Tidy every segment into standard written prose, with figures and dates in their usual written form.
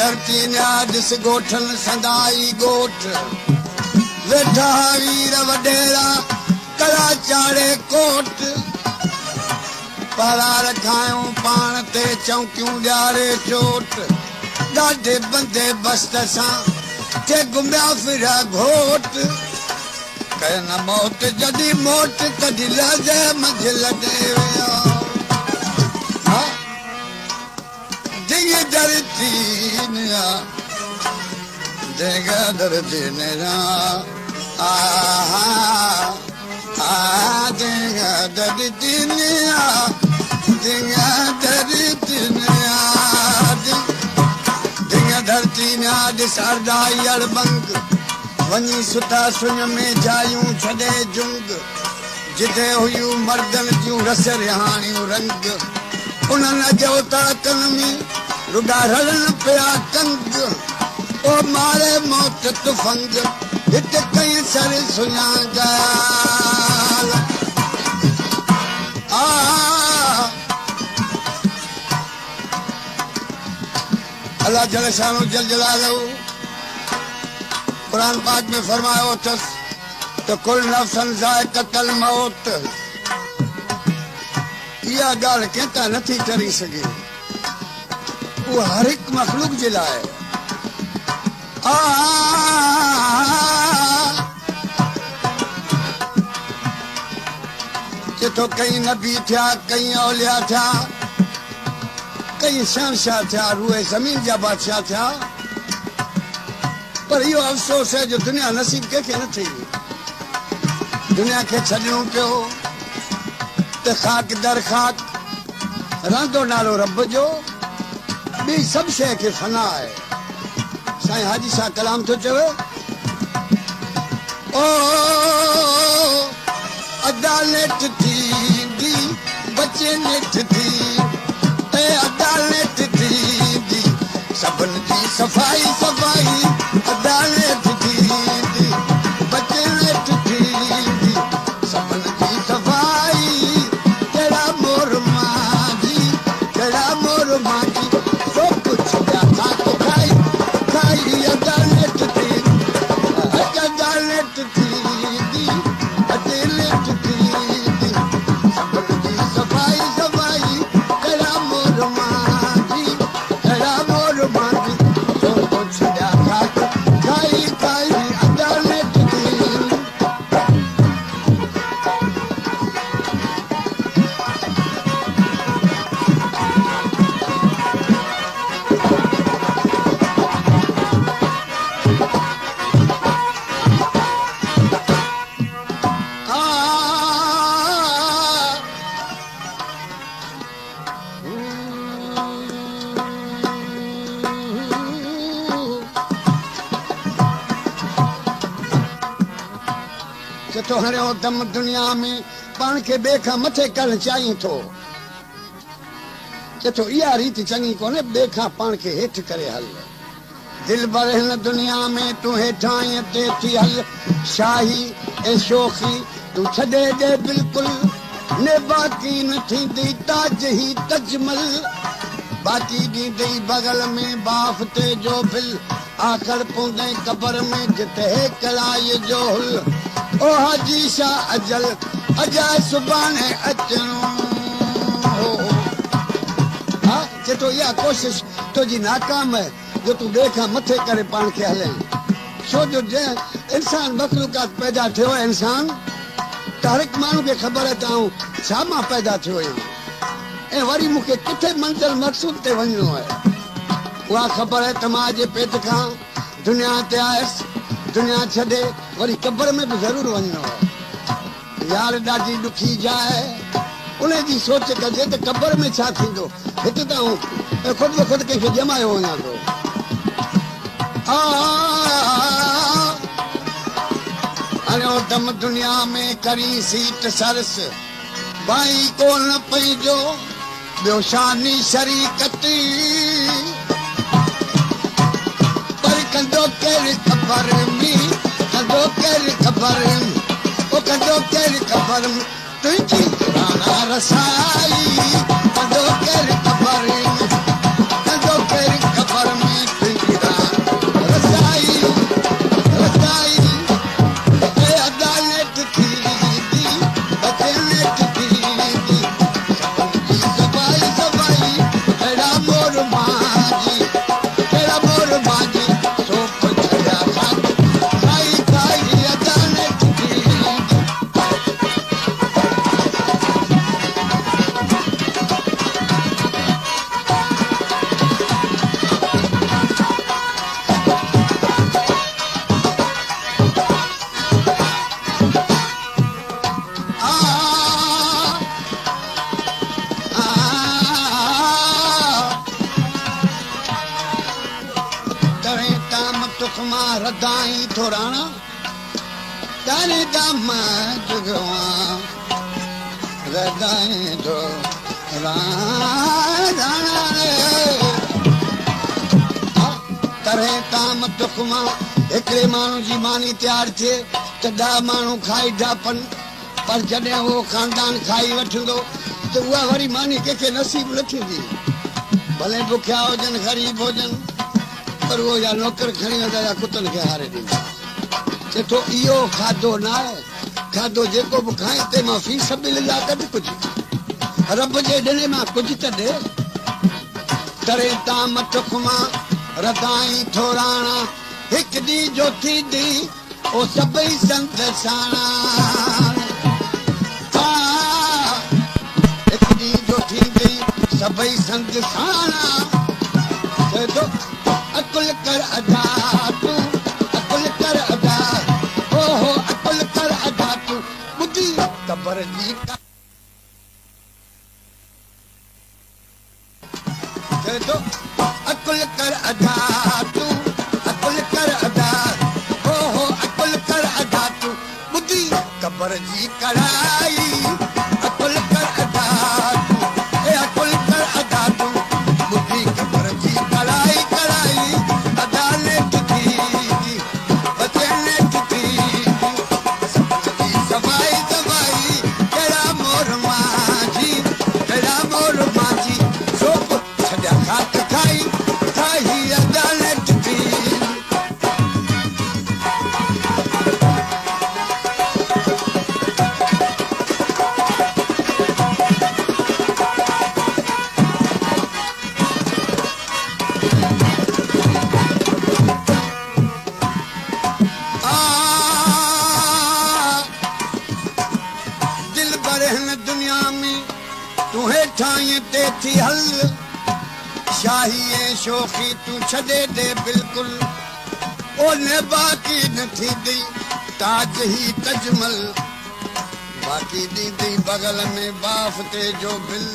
धरती न्यादिस गोठन संदाई गोठ वेठा वीर वडेरा कला चाड़े कोट पारा रखायूं पान ते चौकियूं ॾियारे चोट ॾाढे बंदे बस्त सां के घुमिया फिरिया घोट कयन मौत जॾहिं मोट कढी लजे मंझि लॾे विया दिॻ धरती निया दिॻ धरती निया दिॻ धरती निया दिॻ धरती निया दिॻ धरती निया ॾिस अरदाई अड़बंग वञी सुठा सुञ में जायूं छॾे जुंग जिते हुयूं मर्दन जूं रस रिहाणियूं रंग उन्हनि जो तड़कन में रुॻा रलनि पिया कंग ओ मारे मौत तुफंग हिते कई सर सुञा ॻाल अल्लाह जल शानो जल जलालहू कुरान पाक में फरमायो अथस तो कुल नफ्सन ज़ाइक़तुल मौत इहा ॻाल्हि कंहिं तां नथी टरी सघे उहा हर हिकु मख़लूक जे लाइ जेतो कई नबी थिया कई औलिया थिया कई शहंशाह थिया रूए ज़मीन जा बादशाह थिया पर इहो अफ़सोस है जो दुनिया नसीब कंहिंखे न थी दुनिया खे छॾिणो पियो त खाक दर खाक रहंदो नालो रब जो ॿी सभु शइ खे फना आहे साईं हाजी शाह कलाम थो चवे ओ अदालत थींदी बचे नेठ थी ए अदालत थींदी सभिनि जी सफ़ाई सफ़ाई अदालत थींदी बचे नेठ थींदी सभिनि जी सफ़ाई कहिड़ा मोर मांझी कहिड़ा मोर मांझी सो कुझु जा खाक खाई खाई अदालत थींदी अदालत थींदी अदालत थींदी सभिनि जी सफ़ाई सफ़ाई कहिड़ा मोर मांझी कहिड़ा मोर मांझी सो कुझु जा खाक खाई खाई अदालत थींदी तो हरियो दम दुनिया में पान के ॿिए खां मथे करणु चाहीं थो चथो इहा रीति चङी कोन्हे ॿिए खां पाण खे हेठि करे हल दिल भर हिन दुनिया में तूं हेठां ते थी हल शाही ऐं शोखी तूं छॾे ॾे बिल्कुलु ने बाक़ी न थींदी ताज ही तजमल बाक़ी ॾींदई बगल में बाफ़ ते जो बिल आख़िर पवंदे क़बर में जिते कलाई जो हुल ओ हाजी शाह अजल अजाए सुभाणे अचणो हा चेतो इहा कोशिश तुंहिंजी नाकाम है जो तूं ॿिए खां मथे करे पाण खे हले छो जो इंसान मखलूकात पैदा थियो आहे इंसान त हर हिकु माण्हू खे ख़बर आहे त आऊं छा मां पैदा थियो आहियां ऐं वरी मूंखे किथे मंज़िल मक़सूद ते वञिणो आहे उहा ख़बर आहे त मां अॼु पेट खां दुनिया ते आयुसि दुनिया छॾे वरी क़बर में बि ज़रूरु वञिणो आहे यार ॾाढी ॾुखी जाइ उन जी सोच कजे त क़बर में छा थींदो हिते त आऊं ख़ुदि ब ख़ुदि कंहिंखे ॼमायो वञा थो हाणे दम दुनिया में करी सीट सरस भाई कोन पंहिंजो ॿियो शानी शरीकत पर कंदो केरु ख़बर में कंदो केरु ख़बर ओ कंदो केरु ख़बर तुंहिंजी पुराना रसाई कंदो केरु ख़बर कंदो केरु ख़बर में तुंहिंजी रदाई थोराणा तारे दाम जुगवा रदाई थोराणा तरह ताम टुकमा हिकिड़े माण्हू जी मानी तयारु थिए त 10 माण्हू खाई ढापनि पर जॾहिं उहो ख़ानदान खाई वठंदो त उहा वरी मानी कंहिंखे नसीब न थींदी भले बुखिया हुजनि ग़रीब हुजनि पर उहो या नौकर खणी वेंदा या कुतनि खे हारे ॾींदा चए थो इहो खाधो न आहे खाधो जेको बि खाई तंहिंमां फी सबिलिल्लाह कढ कुझु रब जे ॾिने मां कुझु त ॾे तरे ताम टुकमा रदाई थोराणा हिकु ॾींहुं जो थींदी ओ सभई संत साणा हिकु ॾींहुं जो थींदी सभई संत साणा चए थो अकुल कर अदा तूं अकुल कर अदा ओहो अकुल कर अदा तूं ॿुधी क़बर जी चए थो अकुल कर अदा तूं अकुल कर अदा ओहो अकुल कर अदा तूं ॿुधी क़बर जी कढ़ाई अकुल कर अदा तूं ए अकुल कर अदा तूं ॿुधी क़बर जी कढ़ाई कढ़ाई अदा नेठ थी बचे नेठ थी सपनी सवाई सवाई कहिड़ा मोर मांझी कहिड़ा मोर मांझी सोप छॾिया खात खाई खाई अदा नेठ थी दिल भरे हिन दुनिया में तूं हेठां ते थी हल शाही ऐं शोखी तूं छॾे ॾे बिल्कुलु ओने बाक़ी न थींदी ताज ही तजमल बाक़ी ॾींदी बगल में बाफ़ ते जो बिल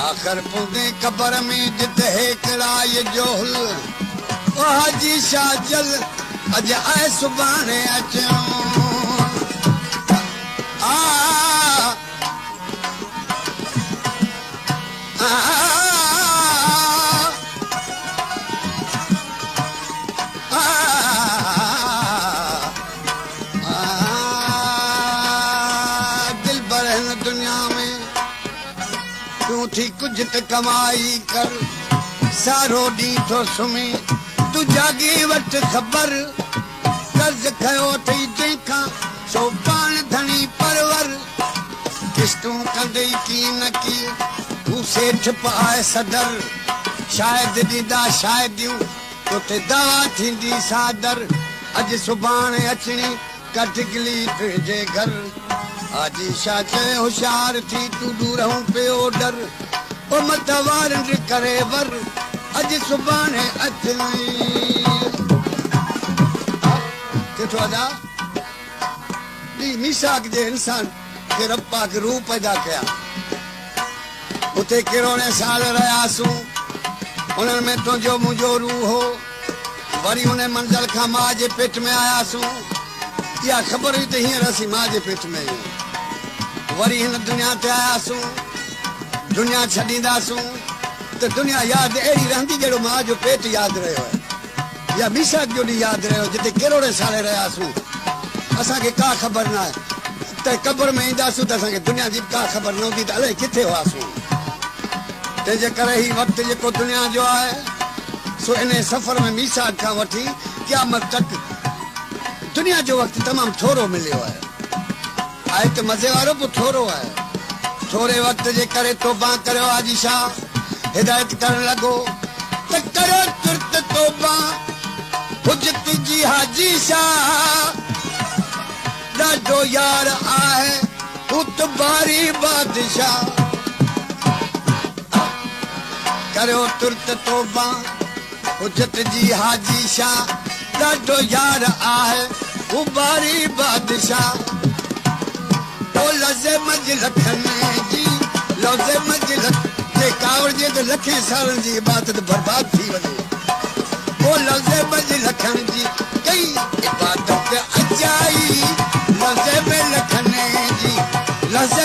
आख़िर पुंदे क़बर में जिते हेकड़ाई जो हुल ओ हाजी शाह जल अॼु आहे सुभाणे अचूं आ दिल भर हिन दुनिया में तूं थी कुझु त कमाई कर सारो ॾींहुं थो सुम्ही तूं जागी वठ ख़बर कर्ज़ खयो अथई तंहिंखां सो पाण धणी परवर किस्तूं कंदई की न की तूं सेठ पाए सदर शायदि ॾींदा शायदियूं तोते दवा थींदी सादर अॼु सुभाणे अचणी कटगली तुंहिंजे घर आजी छा चए होशियार थी तूं दूरहूं पियो डर ओ मत वारनि करे वर अॼु सुभाणे अचणी किथो अदा ॿी मिसाक जे इंसान खे रब पाक रूह पैदा कया उते किरोड़े साल रहियासूं उन्हनि में तुंहिंजो मुंहिंजो रूह हो वरी उन मंज़िल खां मां जे पेट में आयासूं इहा ख़बर हुई त हींअर असीं मां जे पेट में आहियूं वरी हिन दुनिया ते आयासूं दुनिया छॾींदासूं त दुनिया यादि अहिड़ी रहंदी जहिड़ो मां जो पेट यादि रहियो आहे या मिसाक जो ॾींहुं यादि रहियो जिते किरोड़े साले रहियासूं असांखे का ख़बर न आहे त क़बर में ईंदासूं त असांखे दुनिया जी का ख़बर न हूंदी त अलाए किथे हुआसीं तंहिंजे करे ही वक़्तु जेको दुनिया जो आहे सो इन सफ़र में मिसाक खां वठी क़यामत तक दुनिया जो वक़्तु तमामु थोरो मिलियो आहे त मज़े वारो बि थोरो आहे थोरे वक़्त जे करे तौबा करियो हाजी शाह हिदायत करण लॻो त करो तुर्त तौबा हुजत जी हाजी शाह ॾाढो यार आहे उतबारी बादशाह करो तुर्त तौबा हुजत जी हाजी शाह ॾाढो यार आहे उबारी बादशाह ओ लज़े मज लखनि जी लज़े मज लख जे कावड़ जे त लखे सालनि जी इबादत बर्बाद थी वञे ओ लज़े मज लखनि जी कई इबादत अजाई लज़े में लखने जी लज़े